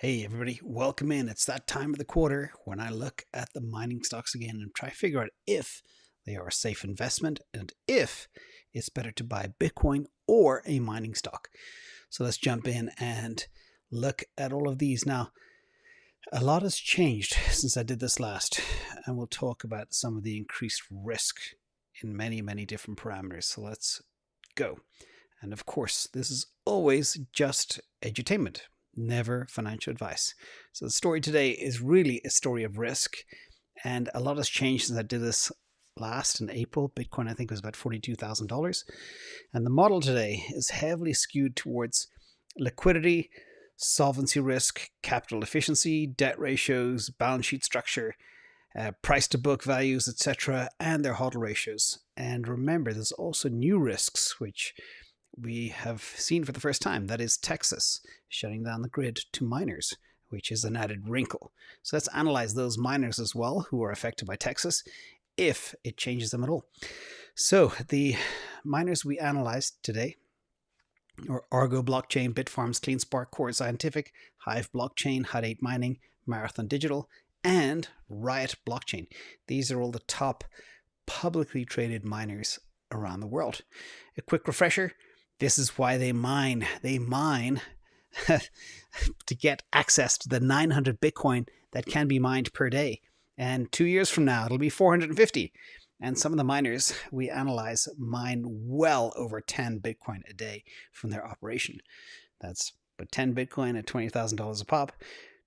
Hey everybody, welcome in. It's that time of the quarter when I look at the mining stocks again and try to figure out if they are a safe investment and if it's better to buy Bitcoin or a mining stock. So let's jump in and look at all of these. Now, a lot has changed since I did this last, and we'll talk about some of the increased risk in many different parameters. So let's go. And of course, this is always just edutainment, never financial advice. So the story today is really a story of risk, and a lot has changed since I did this last in April. Bitcoin, I think, was about $42,000. And the model today is heavily skewed towards liquidity, solvency risk, capital efficiency, debt ratios, balance sheet structure, price to book values, etc., and their HODL ratios. And remember, there's also new risks, which we have seen for the first time. That is Texas shutting down the grid to miners, which is an added wrinkle. So let's analyze those miners as well who are affected by Texas, if it changes them at all. So the miners we analyzed today are Argo Blockchain, Bitfarms, CleanSpark, Core Scientific, Hive Blockchain, Hut 8 Mining, Marathon Digital, and Riot Blockchain. These are all the top publicly traded miners around the world. A quick refresher. This is why they mine. They mine to get access to the 900 Bitcoin that can be mined per day. And 2 years from now, it'll be 450. And some of the miners we analyze mine well over 10 Bitcoin a day from their operation. That's but 10 Bitcoin at $20,000 a pop.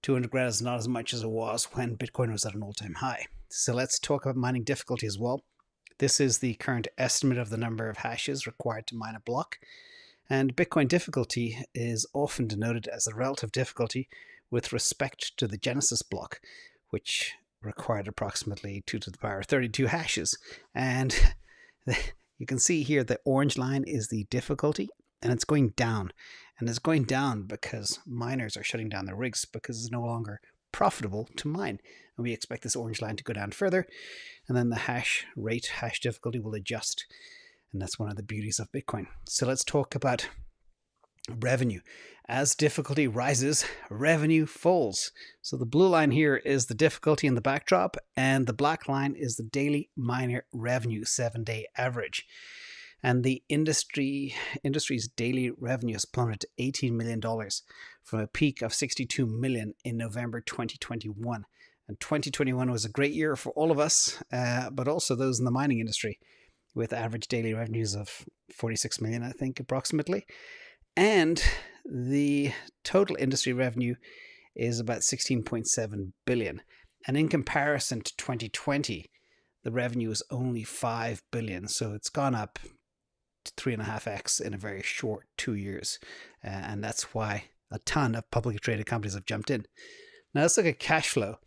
200 grand is not as much as it was when Bitcoin was at an all-time high. So let's talk about mining difficulty as well. This is the current estimate of the number of hashes required to mine a block. And Bitcoin difficulty is often denoted as the relative difficulty with respect to the Genesis block, which required approximately 2 to the power 32 hashes. And you can see here the orange line is the difficulty, and it's going down. And it's going down because miners are shutting down their rigs because it's no longer profitable to mine. And we expect this orange line to go down further, and then the hash rate, hash difficulty will adjust. And that's one of the beauties of Bitcoin. So let's talk about revenue. As difficulty rises, revenue falls. So the blue line here is the difficulty in the backdrop, and the black line is the daily miner revenue 7-day average. And the industry's daily revenue has plummeted to $18 million from a peak of $62 million in November 2021. And 2021 was a great year for all of us, but also those in the mining industry, with average daily revenues of 46 million, I think, approximately. And the total industry revenue is about 16.7 billion. And in comparison to 2020, the revenue is only 5 billion. So it's gone up to 3.5x in a very short 2 years. And that's why a ton of publicly traded companies have jumped in. Now let's look at cash flow.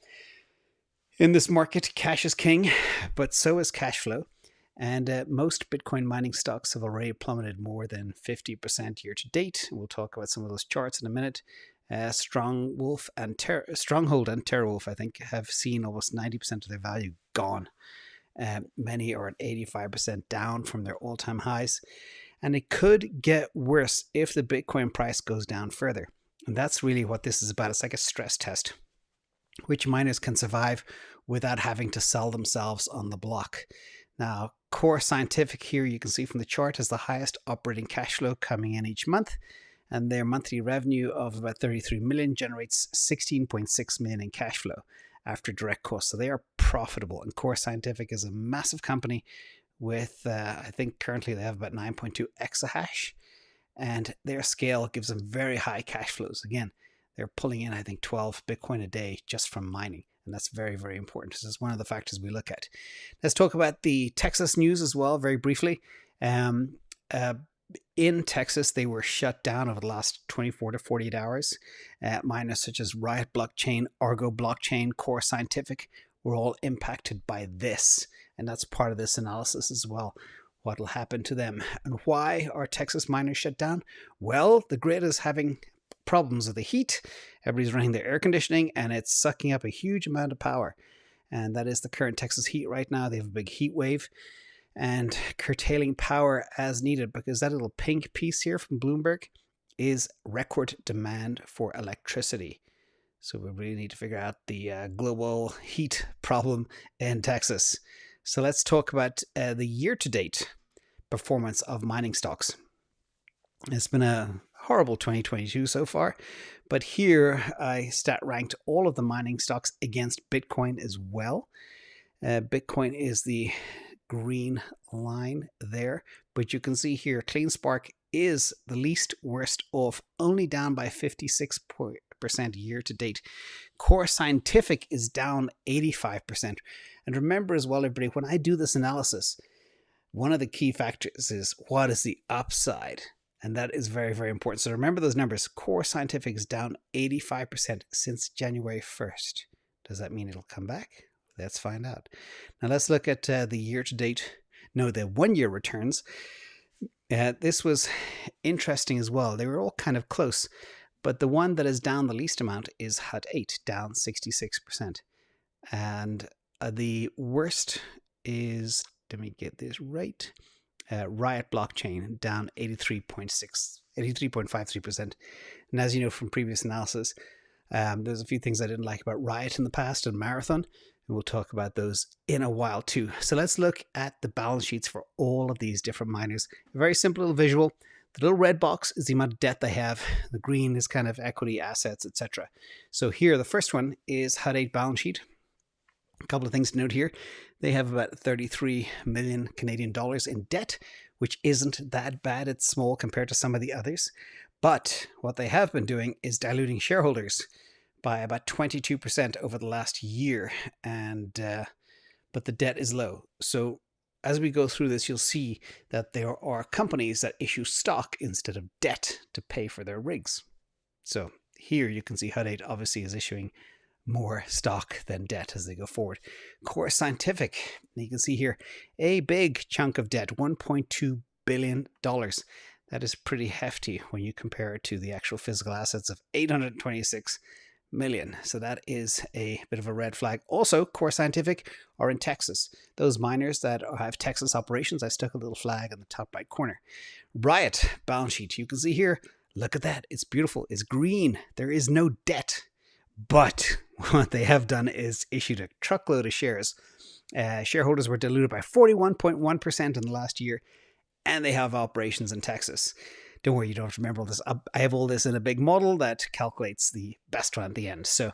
In this market, cash is king, but so is cash flow. And most Bitcoin mining stocks have already plummeted more than 50% year to date. We'll talk about some of those charts in a minute. Stronghold and TeraWulf, I think, have seen almost 90% of their value gone. Many are at 85% down from their all-time highs. And it could get worse if the Bitcoin price goes down further. And that's really what this is about. It's like a stress test. Which miners can survive without having to sell themselves on the block. Now, Core Scientific here, you can see from the chart, has the highest operating cash flow coming in each month, and their monthly revenue of about 33 million generates 16.6 million in cash flow after direct costs. So they are profitable, and Core Scientific is a massive company with, I think currently they have about 9.2 exahash, and their scale gives them very high cash flows. Again, they're pulling in, I think, 12 Bitcoin a day just from mining. And that's very important. This is one of the factors we look at. Let's talk about the Texas news as well, very briefly. In Texas, they were shut down over the last 24 to 48 hours. Miners such as Riot Blockchain, Argo Blockchain, Core Scientific were all impacted by this. And that's part of this analysis as well. What will happen to them? And why are Texas miners shut down? Well, the grid is having problems with the heat. Everybody's running their air conditioning and it's sucking up a huge amount of power. And that is the current Texas heat right now. They have a big heat wave and curtailing power as needed, because that little pink piece here from Bloomberg is record demand for electricity. So we really need to figure out the global heat problem in Texas. So let's talk about the year-to-date performance of mining stocks. It's been a horrible 2022 so far, but here I stat ranked all of the mining stocks against Bitcoin as well. Bitcoin is the green line there, but you can see here CleanSpark is the least worst off, only down by 56% year to date. Core Scientific is down 85%. And remember as well, everybody, when I do this analysis, one of the key factors is what is the upside? And that is very, very important. So remember those numbers. Core Scientific is down 85% since January 1st. Does that mean it'll come back? Let's find out. Now let's look at the the 1 year returns. This was interesting as well. They were all kind of close, but the one that is down the least amount is Hut 8, down 66%. And the worst is, let me get this right, Riot Blockchain, down 83.53%. And as you know from previous analysis, there's a few things I didn't like about Riot in the past and Marathon, and we'll talk about those in a while too. So let's look at the balance sheets for all of these different miners. A very simple little visual. The little red box is the amount of debt they have. The green is kind of equity, assets, etc. So here, the first one is Hut 8 balance sheet. A couple of things to note here. They have about 33 million Canadian dollars in debt, which isn't that bad. It's small compared to some of the others. But what they have been doing is diluting shareholders by about 22% over the last year, and but the debt is low. So as we go through this, you'll see that there are companies that issue stock instead of debt to pay for their rigs. So here you can see Hut 8 obviously is issuing more stock than debt as they go forward. Core Scientific, you can see here a big chunk of debt, $1.2 billion. That is pretty hefty when you compare it to the actual physical assets of 826 million. So that is a bit of a red flag. Also, Core Scientific are in Texas. Those miners that have Texas operations, I stuck a little flag in the top right corner. Riot balance sheet, you can see here, look at that. It's beautiful. It's green. There is no debt. But what they have done is issued a truckload of shares. Shareholders were diluted by 41.1% in the last year, and they have operations in Texas. Don't worry, you don't have to remember all this. I have all this in a big model that calculates the best one at the end. So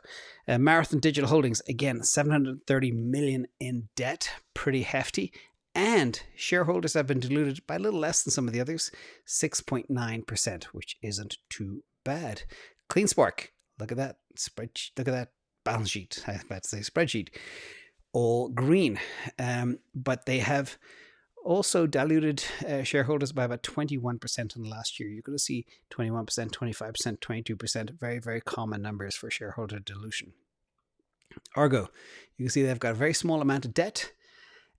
Marathon Digital Holdings, again, 730 million in debt, pretty hefty. And shareholders have been diluted by a little less than some of the others, 6.9%, which isn't too bad. CleanSpark, look at that spreadsheet. Look at that balance sheet. I was about to say spreadsheet. All green. But they have also diluted shareholders by about 21% in the last year. You're going to see 21%, 25%, 22%. Very, very common numbers for shareholder dilution. Argo, you can see they've got a very small amount of debt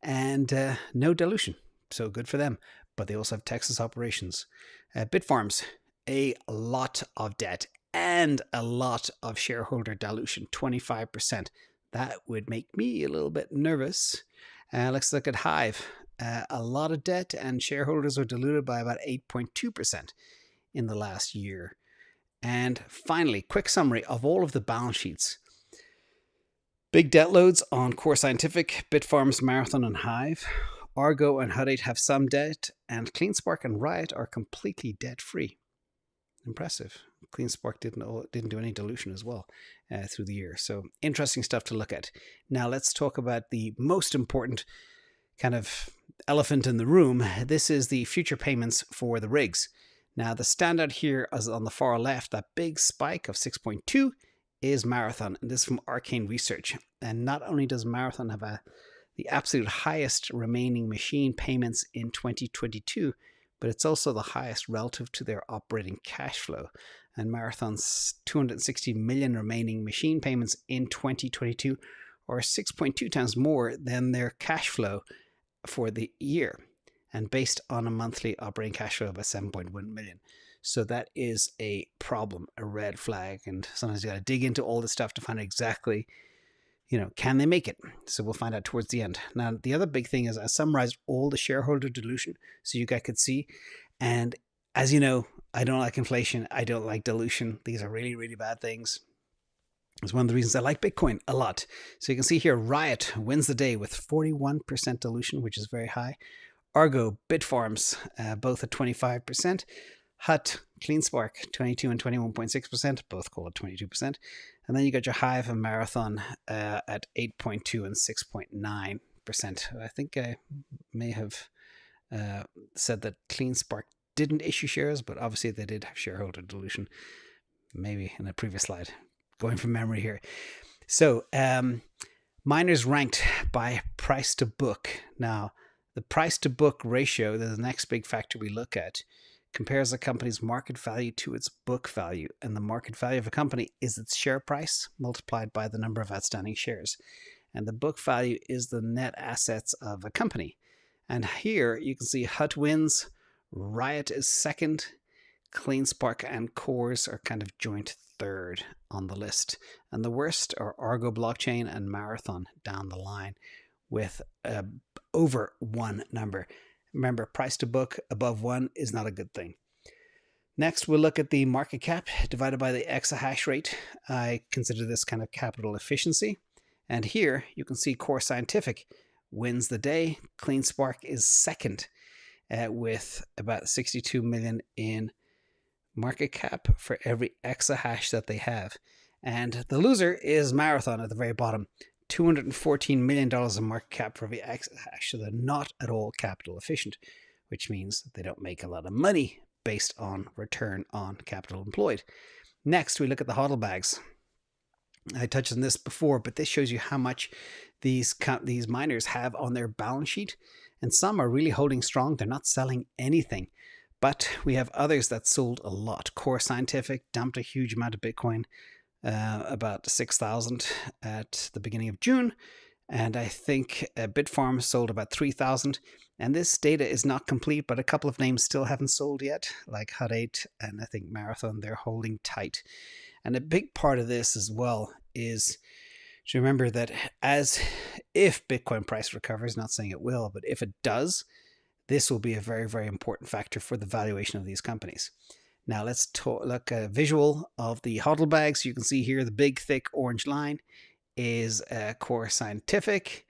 and no dilution. So good for them. But they also have Texas operations. Bitfarms, a lot of debt and a lot of shareholder dilution, 25%. That would make me a little bit nervous. Let's look at Hive. A lot of debt and shareholders are diluted by about 8.2% in the last year. And finally, quick summary of all of the balance sheets. Big debt loads on Core Scientific, Bitfarms, Marathon, and Hive. Argo and Hut 8 have some debt, and CleanSpark and Riot are completely debt-free. Impressive. CleanSpark didn't do any dilution as well through the year. So interesting stuff to look at. Now let's talk about the most important kind of elephant in the room. This is the future payments for the rigs. Now the standout here is on the far left, that big spike of 6.2 is Marathon, and this is from Arcane Research. And not only does Marathon have the absolute highest remaining machine payments in 2022, but it's also the highest relative to their operating cash flow. And Marathon's 260 million remaining machine payments in 2022 are 6.2 times more than their cash flow for the year, and based on a monthly operating cash flow of about 7.1 million. So that is a problem, a red flag. And sometimes you got to dig into all this stuff to find out exactly, can they make it? So we'll find out towards the end. Now, the other big thing is I summarized all the shareholder dilution so you guys could see. And as you know, I don't like inflation. I don't like dilution. These are really, really bad things. It's one of the reasons I like Bitcoin a lot. So you can see here, Riot wins the day with 41% dilution, which is very high. Argo, Bitfarms, both at 25%. Hut, CleanSpark, 22 and 21.6%, both call it 22%. And then you got your Hive and Marathon at 8.2 and 6.9%. I think I may have said that CleanSpark didn't issue shares, but obviously they did have shareholder dilution, maybe in a previous slide. Going from memory here. So miners ranked by price to book. Now, the price to book ratio, the next big factor we look at, compares a company's market value to its book value. And the market value of a company is its share price multiplied by the number of outstanding shares. And the book value is the net assets of a company. And here you can see Hut wins, Riot is second, CleanSpark and Cores are kind of joint third on the list. And the worst are Argo Blockchain and Marathon down the line with over one number. Remember, price to book above 1 is not a good thing. Next, we'll look at the market cap divided by the exahash rate. I consider this kind of capital efficiency. And here you can see Core Scientific wins the day. CleanSpark is second with about 62 million in market cap for every exahash that they have. And the loser is Marathon at the very bottom. $214 million in market cap for every exahash. So they're not at all capital efficient, which means they don't make a lot of money based on return on capital employed. Next, we look at the HODL bags. I touched on this before, but this shows you how much these miners have on their balance sheet. And some are really holding strong. They're not selling anything. But we have others that sold a lot. Core Scientific dumped a huge amount of Bitcoin, about 6,000 at the beginning of June. And I think Bitfarms sold about 3,000. And this data is not complete, but a couple of names still haven't sold yet, like Hut 8 and I think Marathon. They're holding tight. And a big part of this as well is to remember that if Bitcoin price recovers, not saying it will, but if it does, this will be a very, very important factor for the valuation of these companies. Now let's look at a visual of the HODL bags. You can see here the big, thick orange line is Core Scientific,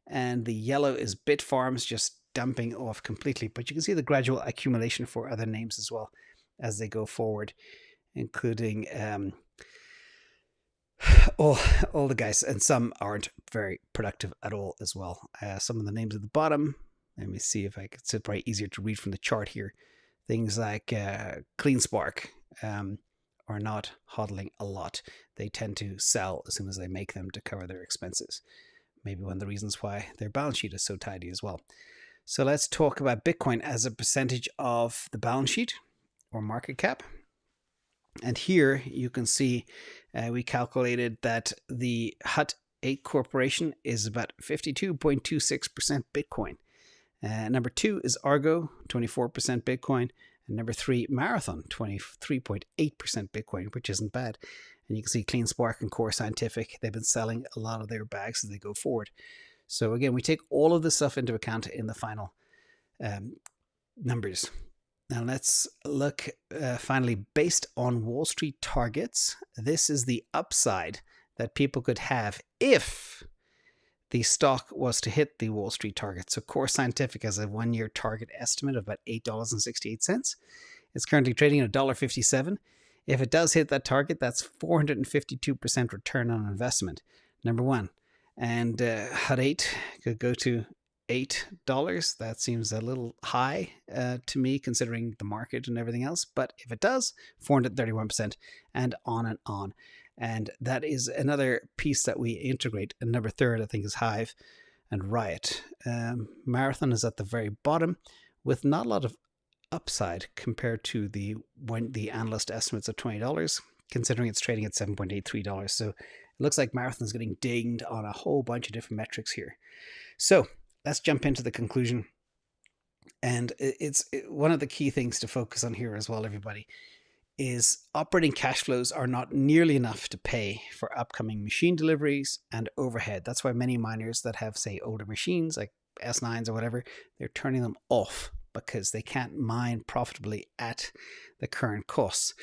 and the yellow is Bitfarms, just dumping off completely. But you can see the gradual accumulation for other names as well as they go forward, including all the guys, and some aren't very productive at all as well. Some of the names at the bottom, let me see if I could, it's probably easier to read from the chart here. Things like CleanSpark are not hodling a lot. They tend to sell as soon as they make them to cover their expenses. Maybe one of the reasons why their balance sheet is so tidy as well. So let's talk about Bitcoin as a percentage of the balance sheet or market cap. And here you can see we calculated that the Hut 8 Corporation is about 52.26% Bitcoin. Number 2 is Argo, 24% Bitcoin. And number 3, Marathon, 23.8% Bitcoin, which isn't bad. And you can see CleanSpark and Core Scientific, they've been selling a lot of their bags as they go forward. So again, we take all of this stuff into account in the final numbers. Now let's look finally, based on Wall Street targets, this is the upside that people could have if the stock was to hit the Wall Street target. So Core Scientific has a 1-year target estimate of about $8.68. It's currently trading at $1.57. If it does hit that target, that's 452% return on investment, number one. And Hut 8 could go to $8. That seems a little high to me, considering the market and everything else. But if it does, 431%, and on. And that is another piece that we integrate. And number 3, I think, is Hive and Riot. Marathon is at the very bottom with not a lot of upside compared to the analyst estimates of $20, considering it's trading at $7.83. So it looks like Marathon's getting dinged on a whole bunch of different metrics here. So let's jump into the conclusion. And it's one of the key things to focus on here as well, everybody, is operating cash flows are not nearly enough to pay for upcoming machine deliveries and overhead. That's why many miners that have, say, older machines like S9s or whatever, they're turning them off because they can't mine profitably at the current costs.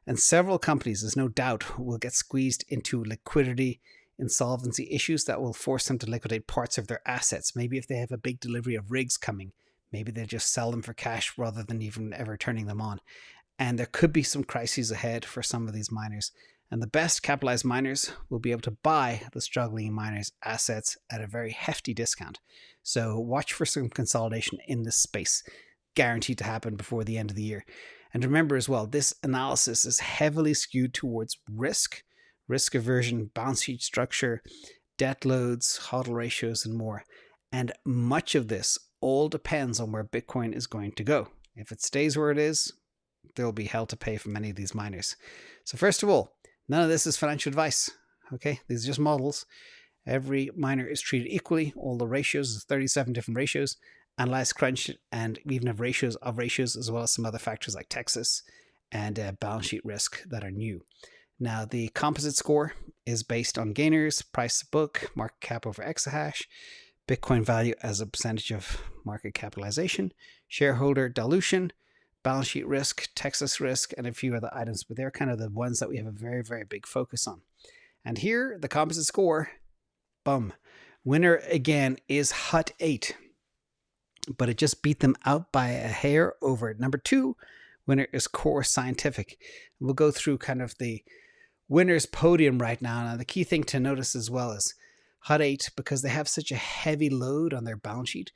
And several companies, there's no doubt, will get squeezed into liquidity insolvency issues that will force them to liquidate parts of their assets. Maybe if they have a big delivery of rigs coming, maybe they just sell them for cash rather than even ever turning them on. And there could be some crises ahead for some of these miners. And the best capitalized miners will be able to buy the struggling miners' assets at a very hefty discount. So watch for some consolidation in this space, guaranteed to happen before the end of the year. And remember as well, this analysis is heavily skewed towards risk aversion, balance sheet structure, debt loads, HODL ratios, and more. And much of this all depends on where Bitcoin is going to go. If it stays where it is, there'll be hell to pay for many of these miners. So first of all, none of this is financial advice. Okay, these are just models. Every miner is treated equally. All the ratios, there's 37 different ratios. Analyze, crunch, and we even have ratios of ratios, as well as some other factors like Texas and balance sheet risk that are new. Now, the composite score is based on gainers, price to book, market cap over exahash, Bitcoin value as a percentage of market capitalization, shareholder dilution, balance sheet risk, Texas risk, and a few other items, but they're kind of the ones that we have a very, very big focus on. And here, the composite score, boom. Winner again is Hut 8, but it just beat them out by a hair over number 2. Winner is Core Scientific. We'll go through kind of the winner's podium right now. Now, the key thing to notice as well is Hut 8, because they have such a heavy load on their balance sheet,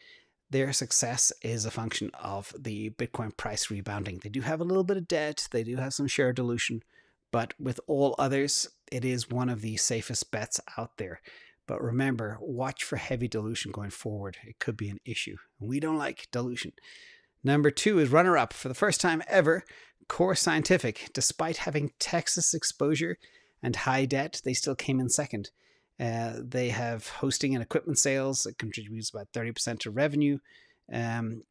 their success is a function of the Bitcoin price rebounding. They do have a little bit of debt. They do have some share dilution, but with all others, it is one of the safest bets out there. But remember, watch for heavy dilution going forward. It could be an issue. We don't like dilution. Number 2 is runner-up. For the first time ever, Core Scientific. Despite having Texas exposure and high debt, they still came in second. They have hosting and equipment sales. It contributes about 30% to revenue, and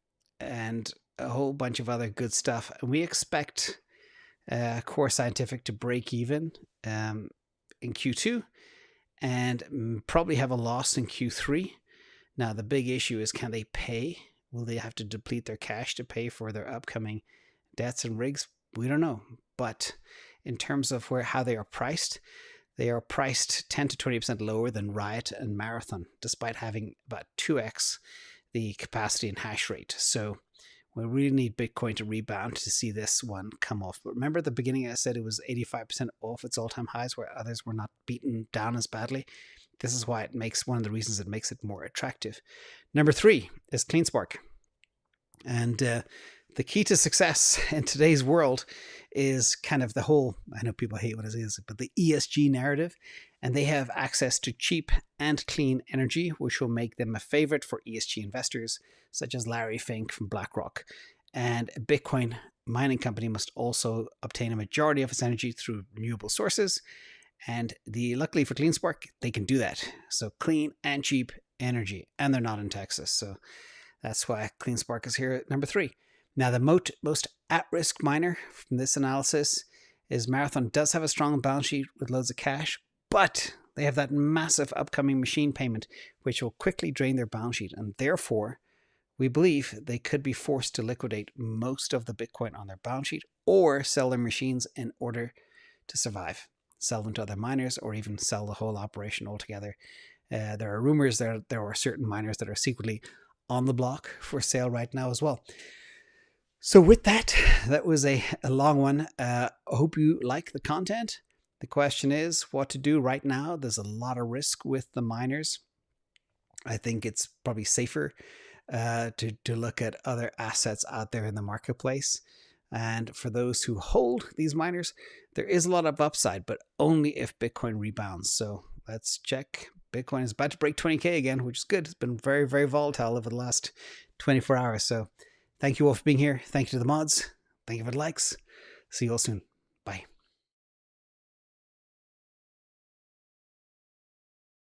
a whole bunch of other good stuff. And we expect Core Scientific to break even in Q2 and probably have a loss in Q3. Now, the big issue is, can they pay? Will they have to deplete their cash to pay for their upcoming debts and rigs? We don't know. But in terms of how they are priced 10 to 20% lower than Riot and Marathon, despite having about 2x the capacity and hash rate. So we really need Bitcoin to rebound to see this one come off. But remember at the beginning I said it was 85% off its all-time highs, where others were not beaten down as badly. This is why one of the reasons it makes it more attractive. Number 3 is CleanSpark. And the key to success in today's world is kind of the whole, I know people hate what it is, but the ESG narrative. And they have access to cheap and clean energy, which will make them a favorite for ESG investors, such as Larry Fink from BlackRock. And a Bitcoin mining company must also obtain a majority of its energy through renewable sources. And luckily for CleanSpark, they can do that. So clean and cheap energy, and they're not in Texas. So that's why CleanSpark is here at number 3. Now, the most at-risk miner from this analysis is Marathon. Does have a strong balance sheet with loads of cash, but they have that massive upcoming machine payment, which will quickly drain their balance sheet. And therefore, we believe they could be forced to liquidate most of the Bitcoin on their balance sheet or sell their machines in order to survive. Sell them to other miners or even sell the whole operation altogether. There are rumors that there are certain miners that are secretly on the block for sale right now as well. So with that was a long one. I hope you like the content. The question is what to do right now. There's a lot of risk with the miners. I think it's probably safer to look at other assets out there in the marketplace. And for those who hold these miners, there is a lot of upside, but only if Bitcoin rebounds. So let's check. Bitcoin is about to break 20K again, which is good. It's been very, very volatile over the last 24 hours. So thank you all for being here. Thank you to the mods. Thank you for the likes. See you all soon.